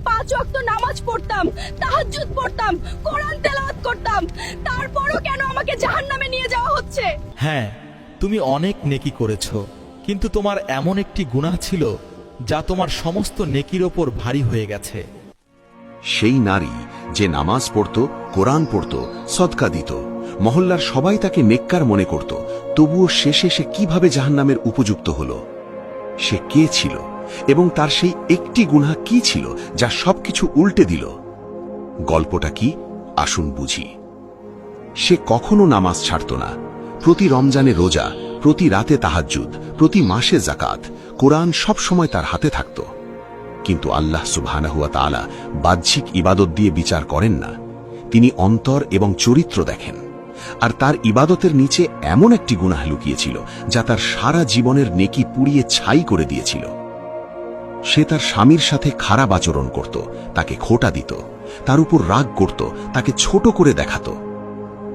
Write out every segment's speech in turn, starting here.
5 ওয়াক্ত নামাজ পড়তাম, তাহাজ্জুদ পড়তাম, কোরআন তেলাওয়াত করতাম, তারপরও কেন আমাকে জাহান্নামে নিয়ে যাওয়া হচ্ছে? হ্যাঁ, তুমি অনেক নেকি করেছ, কিন্তু তোমার এমন একটি গুনাহ ছিল যা তোমার সমস্ত নেকির ওপর ভারী হয়ে গেছে। সেই নারী যে নামাজ পড়ত, কোরআন পড়ত, সদকা দিত, মহল্লার সবাই তাকে নেককার মনে করত, তবুও শেষে সে কিভাবে জাহান্নামের উপযুক্ত হল? সে কে ছিল এবং তার সেই একটি গুনাহ কি ছিল যা সবকিছু উল্টে দিল? গল্পটা কি, আসুন বুঝি। সে কখনো নামাজ ছাড়ত না। প্রতি রমজানে রোজা, প্রতি রাতে তাহাজ্জুদ, প্রতি মাসে যাকাত, কোরআন সব সময় তার হাতে থাকত। কিন্তু আল্লাহ সুবহানাহু ওয়া তাআলা বাহ্যিক ইবাদত দিয়ে বিচার করেন না, তিনি অন্তর এবং চরিত্র দেখেন। আর তার ইবাদতের নিচে এমন একটি গুনাহ লুকিয়েছিল যা তার সারা জীবনের নেকি পুড়িয়ে ছাই করে দিয়েছিল। সে তার স্বামীর সাথে খারাপ আচরণ করত, তাকে খোঁটা দিত, তার উপর রাগ করত, তাকে ছোট করে দেখাত।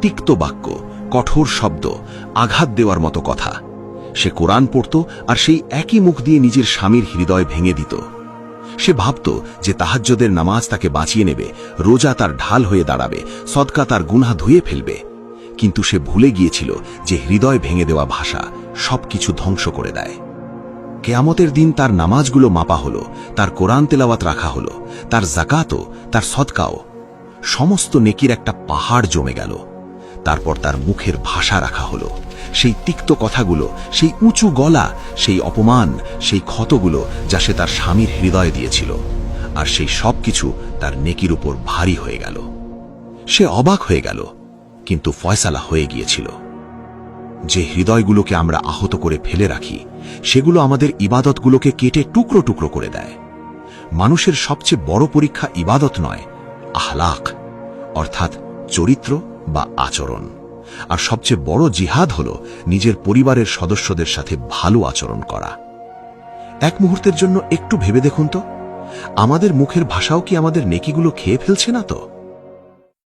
তিক্ত বাক্য, কঠোর শব্দ, আঘাত দেওয়ার মতো কথা। সে কোরআন পড়ত আর সেই একই মুখ দিয়ে নিজের স্বামীর হৃদয় ভেঙে দিত। সে ভাবত যে তাহাজ্জুদের নামাজ তাকে বাঁচিয়ে নেবে, রোজা তার ঢাল হয়ে দাঁড়াবে, সদকা তার গুনাহ ধুয়ে ফেলবে। কিন্তু সে ভুলে গিয়েছিল যে হৃদয় ভেঙে দেওয়া ভাষা সবকিছু ধ্বংস করে দেয়। কেয়ামতের দিন তার নামাজগুলো মাপা হলো, তার কোরআন তেলাওয়াত রাখা হলো, তার যাকাতও, তার সদকাও। সমস্ত নেকির একটা পাহাড় জমে গেল। তারপর তার মুখের ভাষা রাখা হলো, সেই তিক্ত কথাগুলো, সেই উঁচু গলা, সেই অপমান, সেই ক্ষতগুলো যা সে তার স্বামীর হৃদয়ে দিয়েছিল। আর সেই সব কিছু তার নেকির উপর ভারী হয়ে গেল। সে অবাক হয়ে গেল, কিন্তু ফয়সালা হয়ে গিয়েছিল। যে হৃদয়গুলোকে আমরা আহত করে ফেলে রাখি, সেগুলো আমাদের ইবাদতগুলোকে কেটে টুকরো টুকরো করে দেয়। মানুষের সবচেয়ে বড় পরীক্ষা ইবাদত নয়, আহলাক, অর্থাৎ চরিত্র বা আচরণ। আর সবচেয়ে বড় জিহাদ হল নিজের পরিবারের সদস্যদের সাথে ভালো আচরণ করা। এক মুহূর্তের জন্য একটু ভেবে দেখুন তো, আমাদের মুখের ভাষাও কি আমাদের নেকিগুলো খেয়ে ফেলছে না তো?